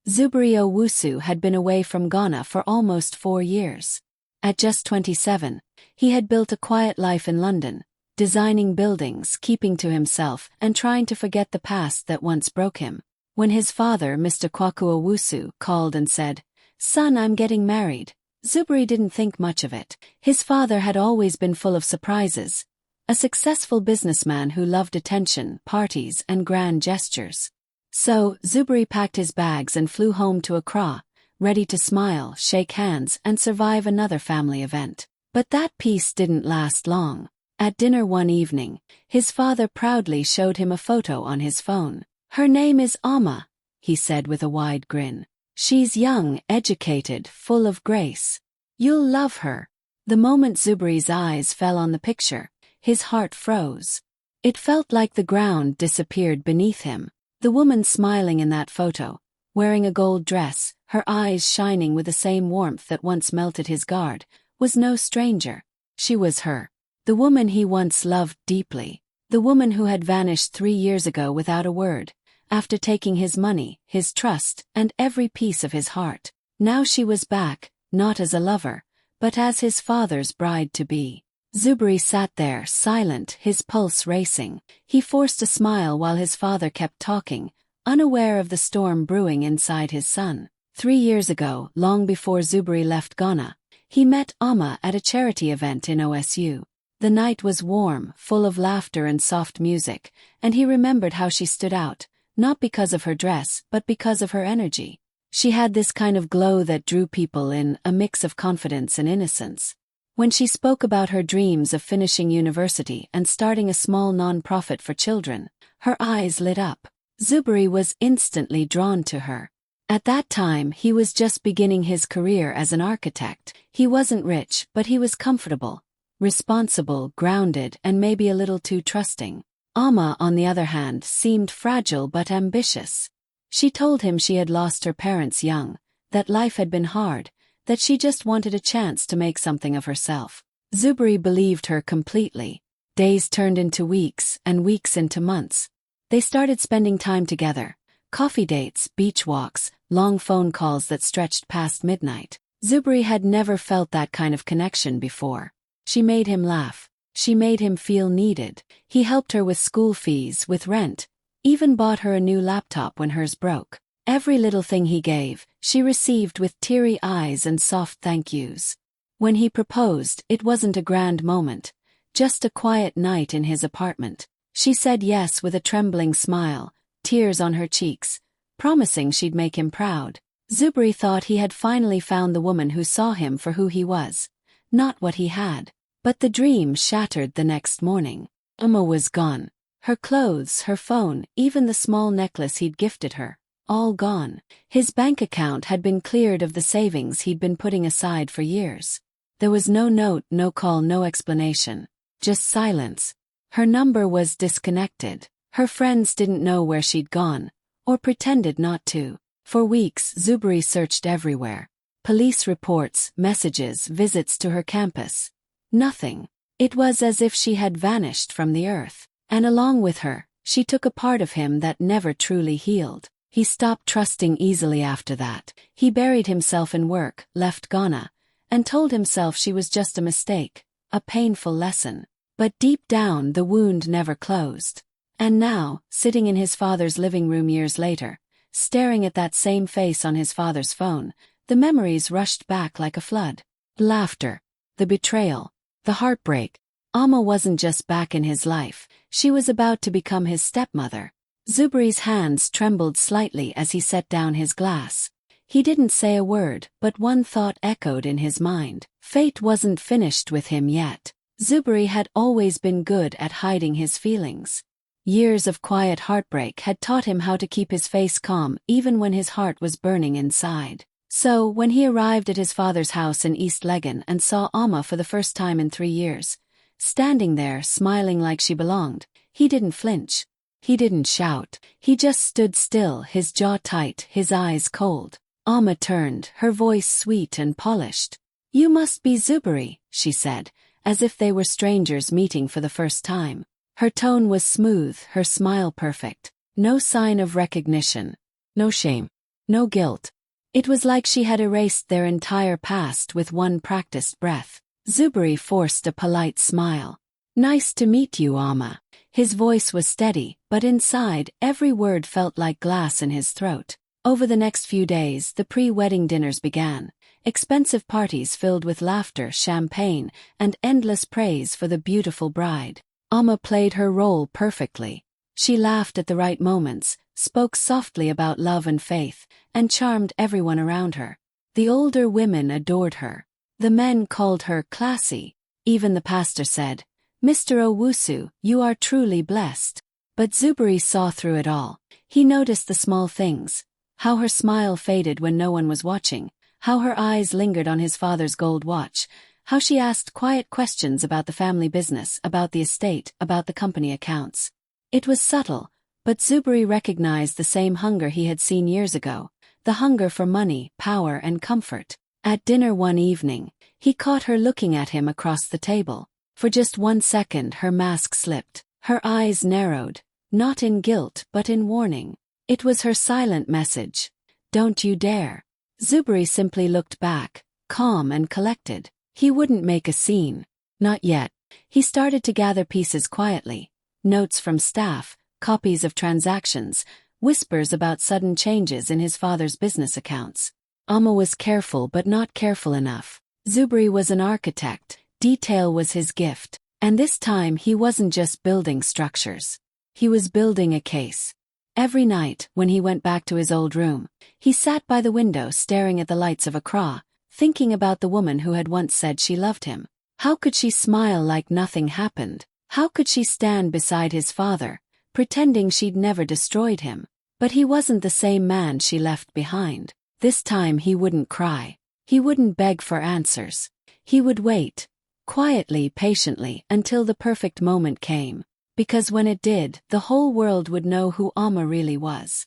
Zuberi Owusu had been away from Ghana for almost 4 years. At just 27, he had built a quiet life in London, designing buildings, keeping to himself, and trying to forget the past that once broke him. When his father, Mr. Kwaku Owusu, called and said, "Son, I'm getting married," Zuberi didn't think much of it. His father had always been full of surprises, a successful businessman who loved attention, parties, and grand gestures. So, Zuberi packed his bags and flew home to Accra, ready to smile, shake hands, and survive another family event. But that peace didn't last long. At dinner one evening, his father proudly showed him a photo on his phone. "Her name is Amma," he said with a wide grin. "She's young, educated, full of grace. You'll love her." The moment Zuberi's eyes fell on the picture, his heart froze. It felt like the ground disappeared beneath him. The woman smiling in that photo, wearing a gold dress, her eyes shining with the same warmth that once melted his guard, was no stranger. She was her. The woman he once loved deeply. The woman who had vanished 3 years ago without a word, after taking his money, his trust, and every piece of his heart. Now she was back, not as a lover, but as his father's bride-to-be. Zuberi sat there, silent, his pulse racing. He forced a smile while his father kept talking, unaware of the storm brewing inside his son. 3 years ago, long before Zuberi left Ghana, he met Amma at a charity event in OSU. The night was warm, full of laughter and soft music, and he remembered how she stood out, not because of her dress, but because of her energy. She had this kind of glow that drew people in, a mix of confidence and innocence. When she spoke about her dreams of finishing university and starting a small non-profit for children, her eyes lit up. Zuberi was instantly drawn to her. At that time, he was just beginning his career as an architect. He wasn't rich, but he was comfortable, responsible, grounded, and maybe a little too trusting. Amma, on the other hand, seemed fragile but ambitious. She told him she had lost her parents young, that life had been hard, that she just wanted a chance to make something of herself. Zuberi believed her completely. Days turned into weeks, and weeks into months. They started spending time together. Coffee dates, beach walks, long phone calls that stretched past midnight. Zuberi had never felt that kind of connection before. She made him laugh. She made him feel needed. He helped her with school fees, with rent, even bought her a new laptop when hers broke. Every little thing he gave, she received with teary eyes and soft thank yous. When he proposed, it wasn't a grand moment, just a quiet night in his apartment. She said yes with a trembling smile, tears on her cheeks, promising she'd make him proud. Zuberi thought he had finally found the woman who saw him for who he was, not what he had. But the dream shattered the next morning. Amma was gone. Her clothes, her phone, even the small necklace he'd gifted her, all gone. His bank account had been cleared of the savings he'd been putting aside for years. There was no note, no call, no explanation. Just silence. Her number was disconnected. Her friends didn't know where she'd gone, or pretended not to. For weeks, Zuberi searched everywhere. Police reports, messages, visits to her campus. Nothing. It was as if she had vanished from the earth. And along with her, she took a part of him that never truly healed. He stopped trusting easily after that. He buried himself in work, left Ghana, and told himself she was just a mistake, a painful lesson. But deep down the wound never closed. And now, sitting in his father's living room years later, staring at that same face on his father's phone, the memories rushed back like a flood. The laughter, the betrayal, the heartbreak. Amma wasn't just back in his life, she was about to become his stepmother. Zuberi's hands trembled slightly as he set down his glass. He didn't say a word, but one thought echoed in his mind. Fate wasn't finished with him yet. Zuberi had always been good at hiding his feelings. Years of quiet heartbreak had taught him how to keep his face calm even when his heart was burning inside. So, when he arrived at his father's house in East Legon and saw Amma for the first time in 3 years, standing there smiling like she belonged, he didn't flinch. He didn't shout. He just stood still, his jaw tight, his eyes cold. Amma turned, her voice sweet and polished. "You must be Zuberi," she said, as if they were strangers meeting for the first time. Her tone was smooth, her smile perfect. No sign of recognition. No shame. no guilt. It was like she had erased their entire past with one practiced breath. Zuberi forced a polite smile. "Nice to meet you, Amma." His voice was steady, but inside, every word felt like glass in his throat. Over the next few days, the pre-wedding dinners began. Expensive parties filled with laughter, champagne, and endless praise for the beautiful bride. Amma played her role perfectly. She laughed at the right moments, spoke softly about love and faith, and charmed everyone around her. The older women adored her. The men called her classy. Even the pastor said, "Mr. Owusu, you are truly blessed." But Zuberi saw through it all. He noticed the small things. How her smile faded when no one was watching. How her eyes lingered on his father's gold watch. How she asked quiet questions about the family business, about the estate, about the company accounts. It was subtle, but Zuberi recognized the same hunger he had seen years ago. The hunger for money, power, and comfort. At dinner one evening, he caught her looking at him across the table. For just 1 second her mask slipped. Her eyes narrowed, not in guilt but in warning. It was her silent message. "Don't you dare." Zuberi simply looked back, calm and collected. He wouldn't make a scene. Not yet. He started to gather pieces quietly. Notes from staff, copies of transactions, whispers about sudden changes in his father's business accounts. Amma was careful but not careful enough. Zuberi was an architect. Detail was his gift. And this time he wasn't just building structures. He was building a case. Every night, when he went back to his old room, he sat by the window staring at the lights of Accra, thinking about the woman who had once said she loved him. How could she smile like nothing happened? How could she stand beside his father, pretending she'd never destroyed him? But he wasn't the same man she left behind. This time he wouldn't cry. He wouldn't beg for answers. He would wait, quietly, patiently, until the perfect moment came. Because when it did, the whole world would know who Amma really was.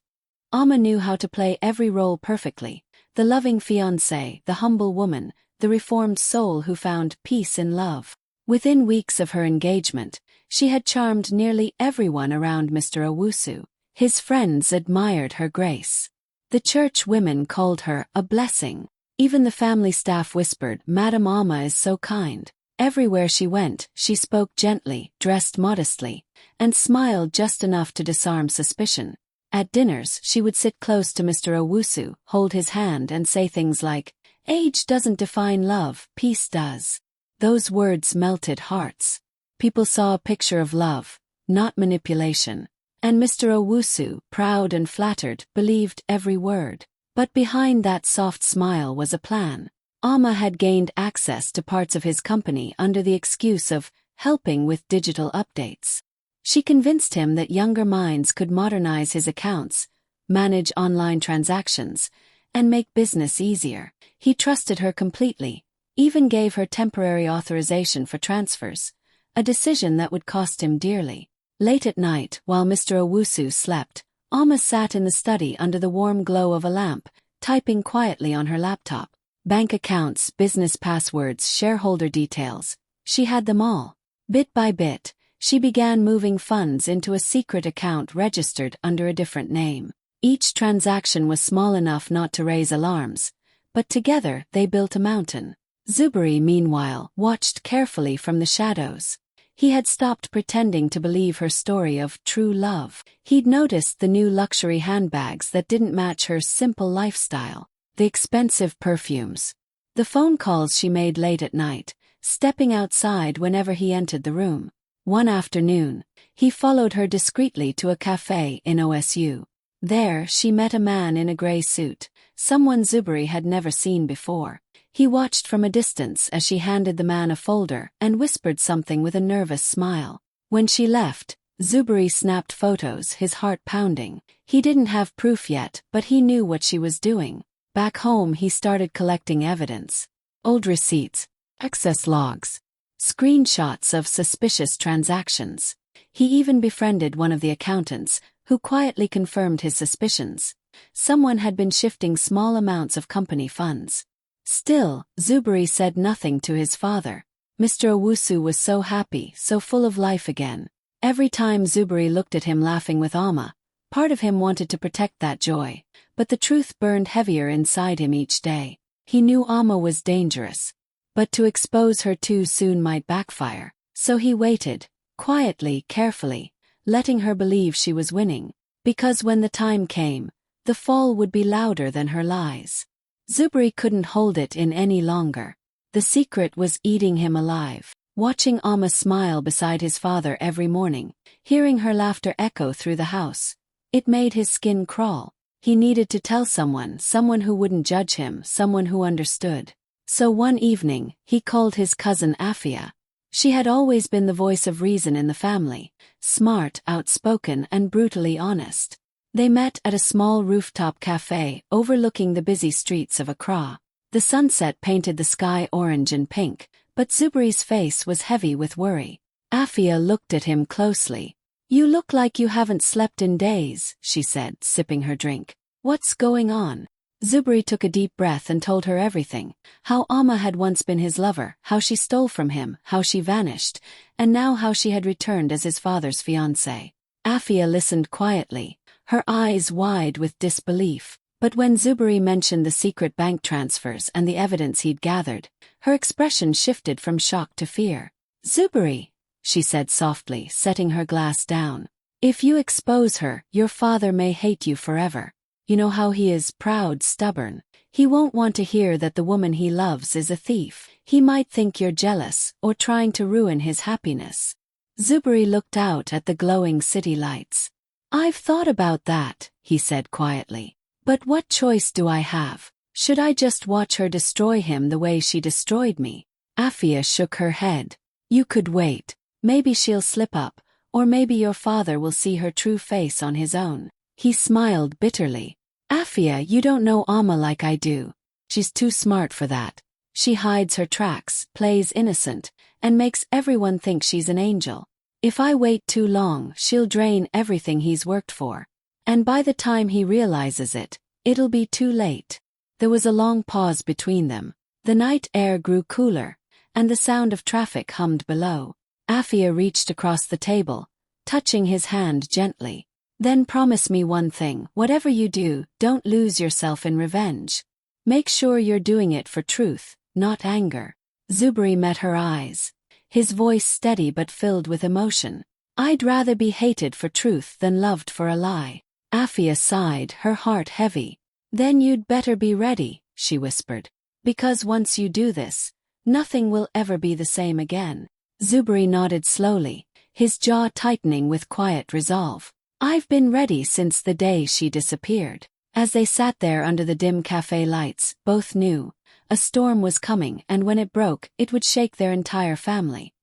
Amma knew how to play every role perfectly. The loving fiancée, the humble woman, the reformed soul who found peace in love. Within weeks of her engagement, she had charmed nearly everyone around Mr. Owusu. His friends admired her grace. The church women called her a blessing. Even the family staff whispered, "Madam Amma is so kind." Everywhere she went, she spoke gently, dressed modestly, and smiled just enough to disarm suspicion. At dinners, she would sit close to Mr. Owusu, hold his hand and say things like, "Age doesn't define love, peace does." Those words melted hearts. People saw a picture of love, not manipulation. And Mr. Owusu, proud and flattered, believed every word. But behind that soft smile was a plan. Amma had gained access to parts of his company under the excuse of helping with digital updates. She convinced him that younger minds could modernize his accounts, manage online transactions, and make business easier. He trusted her completely, even gave her temporary authorization for transfers, a decision that would cost him dearly. Late at night, while Mr. Owusu slept, Amma sat in the study under the warm glow of a lamp, typing quietly on her laptop. Bank accounts, business passwords, shareholder details. She had them all. Bit by bit, she began moving funds into a secret account registered under a different name. Each transaction was small enough not to raise alarms, but together they built a mountain. Zuberi, meanwhile, watched carefully from the shadows. He had stopped pretending to believe her story of true love. He'd noticed the new luxury handbags that didn't match her simple lifestyle. The expensive perfumes. The phone calls she made late at night, stepping outside whenever he entered the room. One afternoon, he followed her discreetly to a cafe in OSU. There, she met a man in a gray suit, someone Zuberi had never seen before. He watched from a distance as she handed the man a folder and whispered something with a nervous smile. When she left, Zuberi snapped photos, his heart pounding. He didn't have proof yet, but he knew what she was doing. Back home, he started collecting evidence. Old receipts, access logs, screenshots of suspicious transactions. He even befriended one of the accountants, who quietly confirmed his suspicions. Someone had been shifting small amounts of company funds. Still, Zuberi said nothing to his father. Mr. Owusu was so happy, so full of life again. Every time Zuberi looked at him laughing with Amma, Part of him wanted to protect that joy, but the truth burned heavier inside him each day. He knew Amma was dangerous, but to expose her too soon might backfire, so he waited, quietly, carefully, letting her believe she was winning, because when the time came, the fall would be louder than her lies. Zubri couldn't hold it in any longer. The secret was eating him alive. Watching Amma smile beside his father every morning, hearing her laughter echo through the house, it made his skin crawl. He needed to tell someone who wouldn't judge him, someone who understood. So one evening, he called his cousin Afia. She had always been the voice of reason in the family, smart, outspoken, and brutally honest. They met at a small rooftop cafe overlooking the busy streets of Accra. The sunset painted the sky orange and pink, but Zubri's face was heavy with worry. Afia looked at him closely. "You look like you haven't slept in days," she said, sipping her drink. "What's going on?" Zubri took a deep breath and told her everything. How Amma had once been his lover, how she stole from him, how she vanished, and now how she had returned as his father's fiancée. Afia listened quietly, her eyes wide with disbelief. But when Zubri mentioned the secret bank transfers and the evidence he'd gathered, her expression shifted from shock to fear. "Zubri," she said softly, setting her glass down. "If you expose her, your father may hate you forever. You know how he is, proud, stubborn. He won't want to hear that the woman he loves is a thief. He might think you're jealous or trying to ruin his happiness." Zubri looked out at the glowing city lights. "I've thought about that," he said quietly. "But what choice do I have? Should I just watch her destroy him the way she destroyed me?" Afia shook her head. "You could wait. Maybe she'll slip up, or maybe your father will see her true face on his own." He smiled bitterly. "Afia, you don't know Amma like I do. She's too smart for that. She hides her tracks, plays innocent, and makes everyone think she's an angel. If I wait too long, she'll drain everything he's worked for. And by the time he realizes it, it'll be too late." There was a long pause between them. The night air grew cooler, and the sound of traffic hummed below. Afia reached across the table, touching his hand gently. "Then promise me one thing, whatever you do, don't lose yourself in revenge. Make sure you're doing it for truth, not anger." Zubri met her eyes, his voice steady but filled with emotion. "I'd rather be hated for truth than loved for a lie." Afia sighed, her heart heavy. "Then you'd better be ready," she whispered. "Because once you do this, nothing will ever be the same again." Zubri nodded slowly, his jaw tightening with quiet resolve. "I've been ready since the day she disappeared." As they sat there under the dim cafe lights, both knew a storm was coming, and when it broke, it would shake their entire family.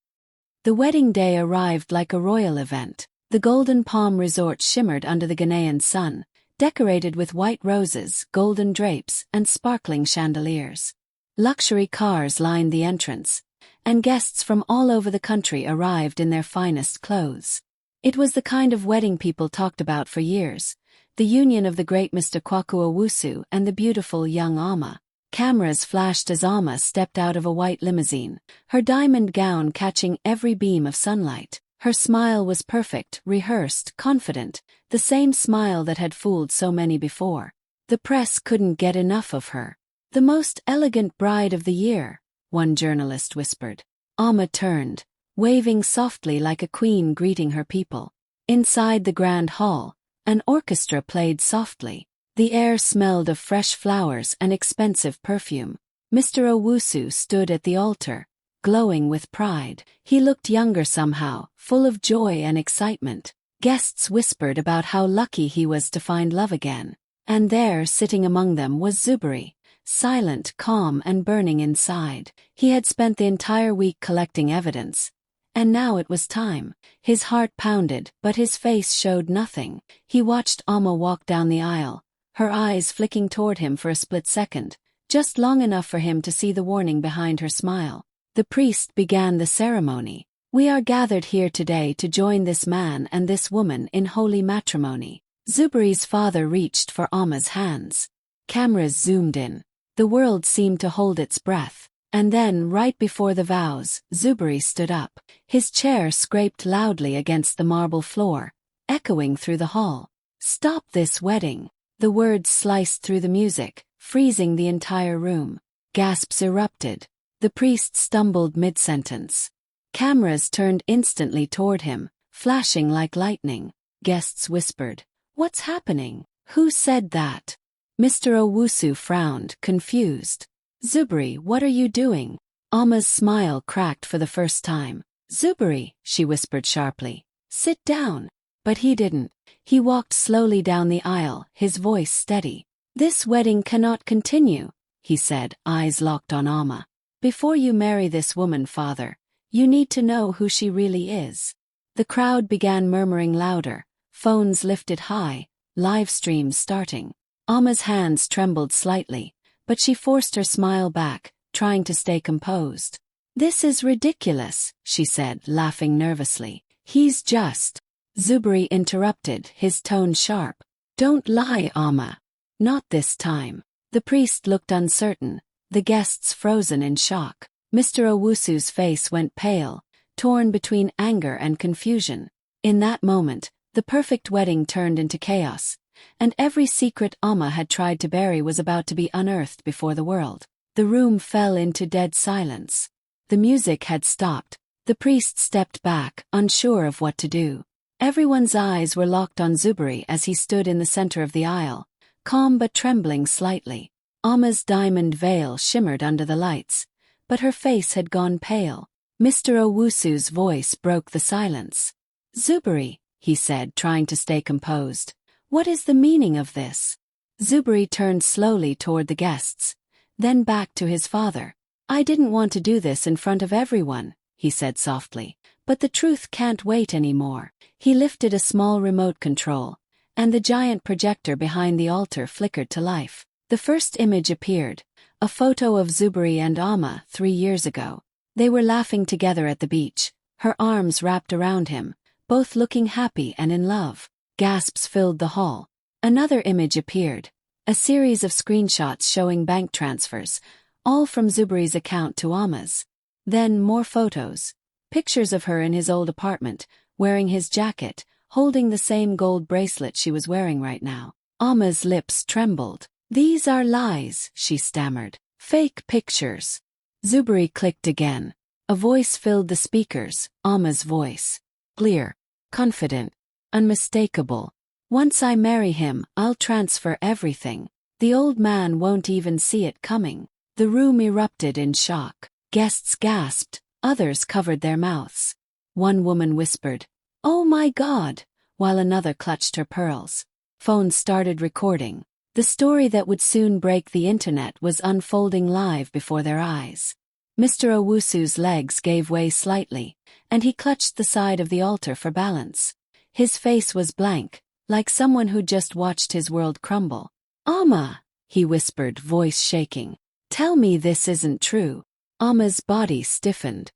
The wedding day arrived like a royal event. The Golden Palm Resort shimmered under the Ghanaian sun, decorated with white roses, golden drapes, and sparkling chandeliers. Luxury cars lined the entrance, and guests from all over the country arrived in their finest clothes. It was the kind of wedding people talked about for years, the union of the great Mr. Kwaku Owusu and the beautiful young Amma. Cameras flashed as Amma stepped out of a white limousine, her diamond gown catching every beam of sunlight. Her smile was perfect, rehearsed, confident, the same smile that had fooled so many before. The press couldn't get enough of her. "The most elegant bride of the year," one journalist whispered. Amma turned, waving softly like a queen greeting her people. Inside the grand hall, an orchestra played softly. The air smelled of fresh flowers and expensive perfume. Mr. Owusu stood at the altar, glowing with pride. He looked younger somehow, full of joy and excitement. Guests whispered about how lucky he was to find love again. And there, sitting among them, was Zubri, silent, calm, and burning inside. He had spent the entire week collecting evidence, and now it was time. His heart pounded, but his face showed nothing. He watched Amma walk down the aisle, her eyes flicking toward him for a split second, just long enough for him to see the warning behind her smile. The priest began the ceremony. "We are gathered here today to join this man and this woman in holy matrimony." Zubri's father reached for Amma's hands. Cameras zoomed in. The world seemed to hold its breath. And then, right before the vows, Zubri stood up. His chair scraped loudly against the marble floor, echoing through the hall. "Stop this wedding." The words sliced through the music, freezing the entire room. Gasps erupted. The priest stumbled mid-sentence. Cameras turned instantly toward him, flashing like lightning. Guests whispered, "What's happening? Who said that?" Mr. Owusu frowned, confused. "Zuberi, what are you doing?" Alma's smile cracked for the first time. "Zuberi," she whispered sharply, "sit down." But he didn't. He walked slowly down the aisle, his voice steady. "This wedding cannot continue," he said, eyes locked on Alma. "Before you marry this woman, father, you need to know who she really is." The crowd began murmuring louder, phones lifted high, live streams starting. Alma's hands trembled slightly, but she forced her smile back, trying to stay composed. "This is ridiculous," she said, laughing nervously. "He's just—" Zuberi interrupted, his tone sharp. "Don't lie, Alma. Not this time." The priest looked uncertain, the guests frozen in shock. Mr. Owusu's face went pale, torn between anger and confusion. In that moment, the perfect wedding turned into chaos, and every secret Alma had tried to bury was about to be unearthed before the world. The room fell into dead silence. The music had stopped. The priest stepped back, unsure of what to do. Everyone's eyes were locked on Zuberi as he stood in the center of the aisle, calm but trembling slightly. Alma's diamond veil shimmered under the lights, but her face had gone pale. Mr. Owusu's voice broke the silence. "Zuberi," he said, trying to stay composed, "what is the meaning of this?" Zuberi turned slowly toward the guests, then back to his father. "I didn't want to do this in front of everyone," he said softly, "but the truth can't wait anymore." He lifted a small remote control, and the giant projector behind the altar flickered to life. The first image appeared, a photo of Zuberi and Alma 3 years ago. They were laughing together at the beach, her arms wrapped around him, both looking happy and in love. Gasps filled the hall. Another image appeared, a series of screenshots showing bank transfers, all from Zuberi's account to Alma's. Then more photos, pictures of her in his old apartment, wearing his jacket, holding the same gold bracelet she was wearing right now. Alma's lips trembled. "These are lies," she stammered. "Fake pictures." Zuberi clicked again. A voice filled the speakers, Alma's voice. Clear, confident, unmistakable. "Once I marry him, I'll transfer everything. The old man won't even see it coming." The room erupted in shock. Guests gasped, others covered their mouths. One woman whispered, "Oh my God," while another clutched her pearls. Phones started recording. The story that would soon break the internet was unfolding live before their eyes. Mr. Owusu's legs gave way slightly, and he clutched the side of the altar for balance. His face was blank, like someone who'd just watched his world crumble. "Alma," he whispered, voice shaking. "Tell me this isn't true." Alma's body stiffened.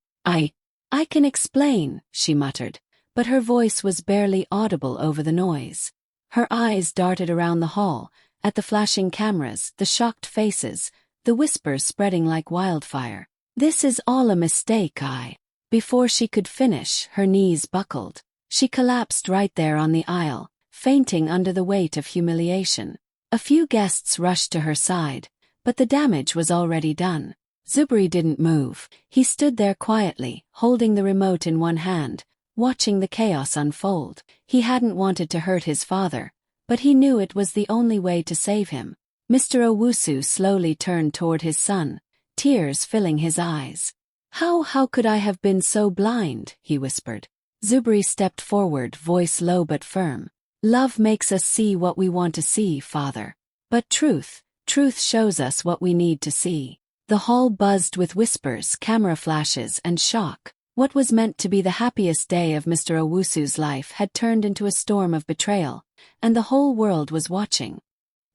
I can explain," she muttered, but her voice was barely audible over the noise. Her eyes darted around the hall, at the flashing cameras, the shocked faces, the whispers spreading like wildfire. "This is all a mistake, Before she could finish, her knees buckled. She collapsed right there on the aisle, fainting under the weight of humiliation. A few guests rushed to her side, but the damage was already done. Zuberi didn't move. He stood there quietly, holding the remote in one hand, watching the chaos unfold. He hadn't wanted to hurt his father, but he knew it was the only way to save him. Mr. Owusu slowly turned toward his son, tears filling his eyes. How could I have been so blind?" he whispered. Zuberi stepped forward, voice low but firm. "Love makes us see what we want to see, father. But truth shows us what we need to see." The hall buzzed with whispers, camera flashes, and shock. What was meant to be the happiest day of Mr. Owusu's life had turned into a storm of betrayal, and the whole world was watching.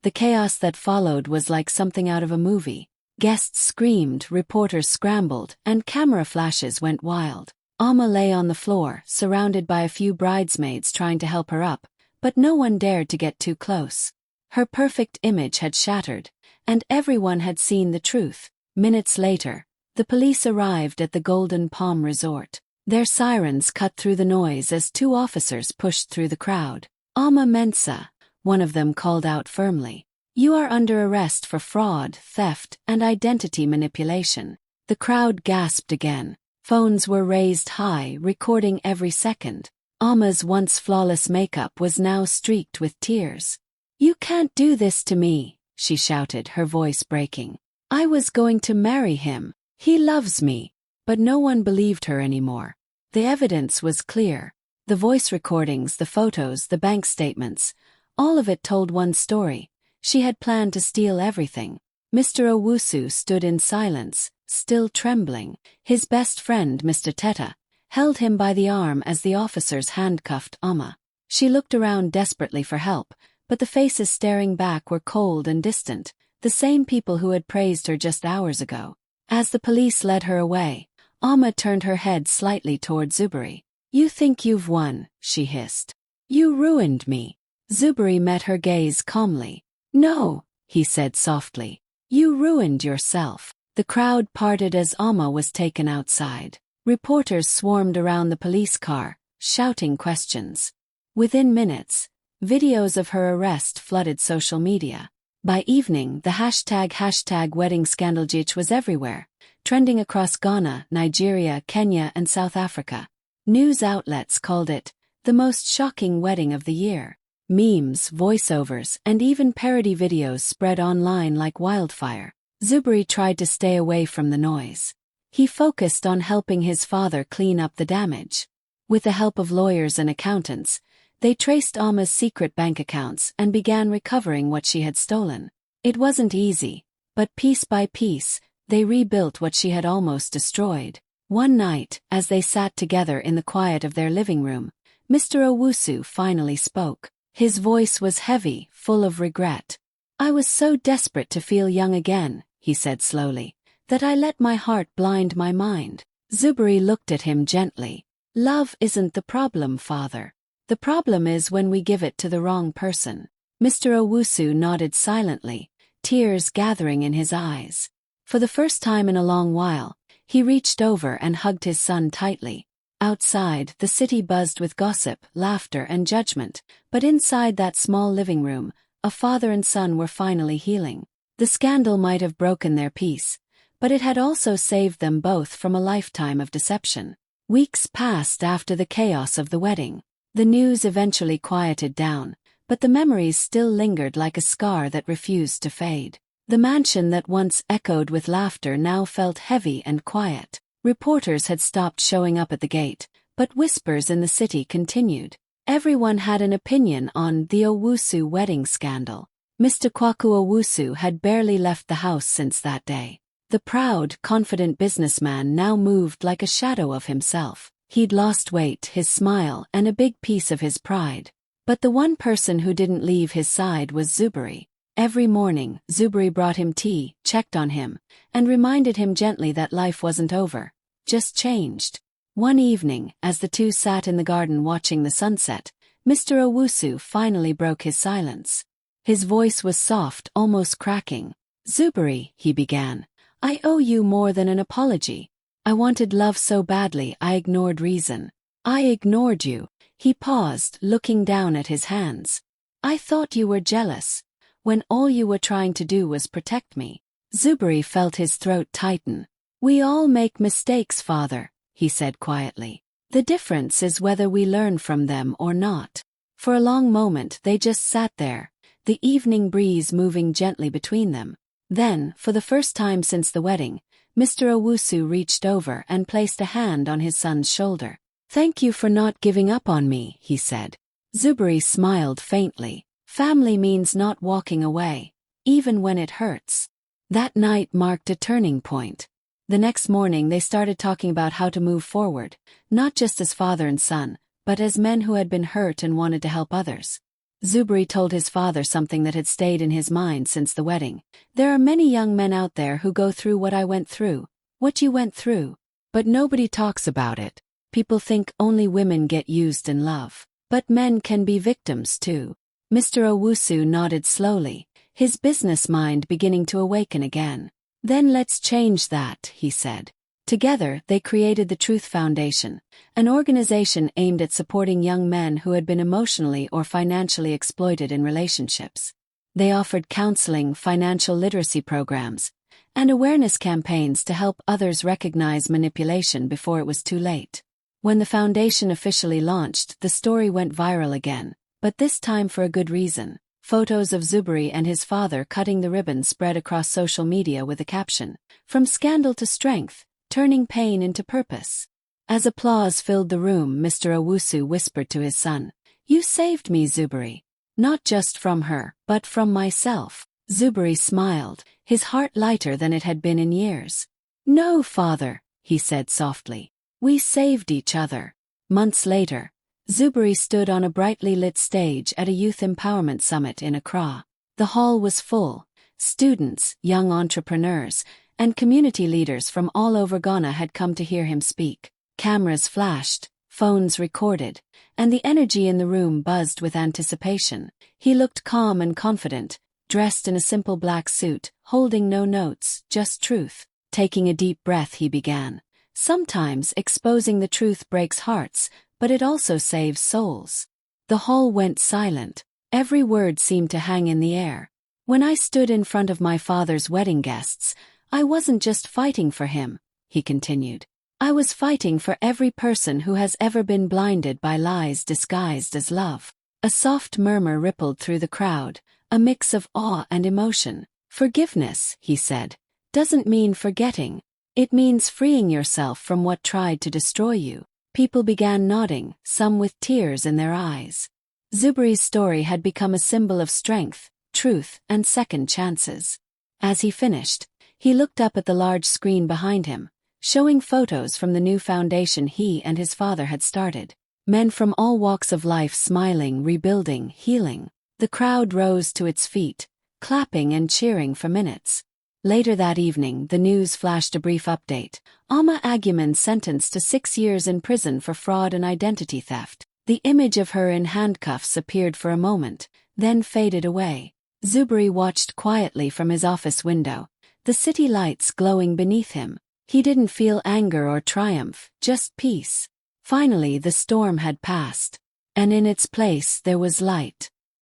The chaos that followed was like something out of a movie. Guests screamed, reporters scrambled, and camera flashes went wild. Alma lay on the floor, surrounded by a few bridesmaids trying to help her up, but no one dared to get too close. Her perfect image had shattered, and everyone had seen the truth. Minutes later, the police arrived at the Golden Palm Resort. Their sirens cut through the noise as 2 officers pushed through the crowd. Alma Mensa, one of them called out firmly. You are under arrest for fraud, theft, and identity manipulation. The crowd gasped again. Phones were raised high, recording every second. Amma's once flawless makeup was now streaked with tears. You can't do this to me, she shouted, her voice breaking. I was going to marry him. He loves me. But no one believed her anymore. The evidence was clear. The voice recordings, the photos, the bank statements, all of it told one story. She had planned to steal everything. Mr. Owusu stood in silence, still trembling. His best friend, Mr. Teta, held him by the arm as the officers handcuffed Amma. She looked around desperately for help, but the faces staring back were cold and distant, the same people who had praised her just hours ago. As the police led her away, Amma turned her head slightly toward Zuberi. You think you've won, she hissed. You ruined me. Zuberi met her gaze calmly. No, he said softly. You ruined yourself. The crowd parted as Amma was taken outside. Reporters swarmed around the police car, shouting questions. Within minutes, videos of her arrest flooded social media. By evening, the hashtag wedding scandalgich was everywhere, trending across Ghana, Nigeria, Kenya, and South Africa. News outlets called it the most shocking wedding of the year. Memes, voiceovers, and even parody videos spread online like wildfire. Zuberi tried to stay away from the noise. He focused on helping his father clean up the damage. With the help of lawyers and accountants, they traced Amma's secret bank accounts and began recovering what she had stolen. It wasn't easy, but piece by piece, they rebuilt what she had almost destroyed. One night, as they sat together in the quiet of their living room, Mr. Owusu finally spoke. His voice was heavy, full of regret. I was so desperate to feel young again, he said slowly, that I let my heart blind my mind. Zuberi looked at him gently. Love isn't the problem, father. The problem is when we give it to the wrong person. Mr. Owusu nodded silently, tears gathering in his eyes. For the first time in a long while, he reached over and hugged his son tightly. Outside, the city buzzed with gossip, laughter, and judgment, but inside that small living room, a father and son were finally healing. The scandal might have broken their peace, but it had also saved them both from a lifetime of deception. Weeks passed after the chaos of the wedding. The news eventually quieted down, but the memories still lingered like a scar that refused to fade. The mansion that once echoed with laughter now felt heavy and quiet. Reporters had stopped showing up at the gate, but whispers in the city continued. Everyone had an opinion on the Owusu wedding scandal. Mr. Kwaku Owusu had barely left the house since that day. The proud, confident businessman now moved like a shadow of himself. He'd lost weight, his smile, and a big piece of his pride. But the one person who didn't leave his side was Zuberi. Every morning, Zuberi brought him tea, checked on him, and reminded him gently that life wasn't over, just changed. One evening, as the two sat in the garden watching the sunset, Mr. Owusu finally broke his silence. His voice was soft, almost cracking. Zuberi, he began, I owe you more than an apology. I wanted love so badly I ignored reason. I ignored you. He paused, looking down at his hands. I thought you were jealous, when all you were trying to do was protect me. Zuberi felt his throat tighten. We all make mistakes, father, he said quietly. The difference is whether we learn from them or not. For a long moment they just sat there, the evening breeze moving gently between them. Then, for the first time since the wedding, Mr. Owusu reached over and placed a hand on his son's shoulder. Thank you for not giving up on me, he said. Zuberi smiled faintly. Family means not walking away, even when it hurts. That night marked a turning point. The next morning they started talking about how to move forward, not just as father and son, but as men who had been hurt and wanted to help others. Zuberi told his father something that had stayed in his mind since the wedding. There are many young men out there who go through what I went through, what you went through. But nobody talks about it. People think only women get used in love. But men can be victims too. Mr. Owusu nodded slowly, his business mind beginning to awaken again. Then let's change that, he said. Together, they created the Truth Foundation, an organization aimed at supporting young men who had been emotionally or financially exploited in relationships. They offered counseling, financial literacy programs, and awareness campaigns to help others recognize manipulation before it was too late. When the foundation officially launched, the story went viral again, but this time for a good reason. Photos of Zuberi and his father cutting the ribbon spread across social media with the caption, "From scandal to strength, turning pain into purpose." As applause filled the room, Mr. Owusu whispered to his son, "You saved me, Zuberi. Not just from her, but from myself." Zuberi smiled, his heart lighter than it had been in years. "No, father," he said softly. "We saved each other." Months later, Zuberi stood on a brightly lit stage at a youth empowerment summit in Accra. The hall was full. Students, young entrepreneurs, and community leaders from all over Ghana had come to hear him speak. Cameras flashed, phones recorded, and the energy in the room buzzed with anticipation. He looked calm and confident, dressed in a simple black suit, holding no notes, just truth. Taking a deep breath, he began. "Sometimes exposing the truth breaks hearts, but it also saves souls." The hall went silent. Every word seemed to hang in the air. "When I stood in front of my father's wedding guests, I wasn't just fighting for him," he continued. "I was fighting for every person who has ever been blinded by lies disguised as love." A soft murmur rippled through the crowd, a mix of awe and emotion. "Forgiveness," he said, "doesn't mean forgetting. It means freeing yourself from what tried to destroy you." People began nodding, some with tears in their eyes. Zuberi's story had become a symbol of strength, truth, and second chances. As he finished, he looked up at the large screen behind him, showing photos from the new foundation he and his father had started. Men from all walks of life smiling, rebuilding, healing. The crowd rose to its feet, clapping and cheering for minutes. Later that evening, the news flashed a brief update. Ama Agyemang sentenced to 6 years in prison for fraud and identity theft. The image of her in handcuffs appeared for a moment, then faded away. Zuberi watched quietly from his office window, the city lights glowing beneath him. He didn't feel anger or triumph, just peace. Finally, the storm had passed, and in its place there was light.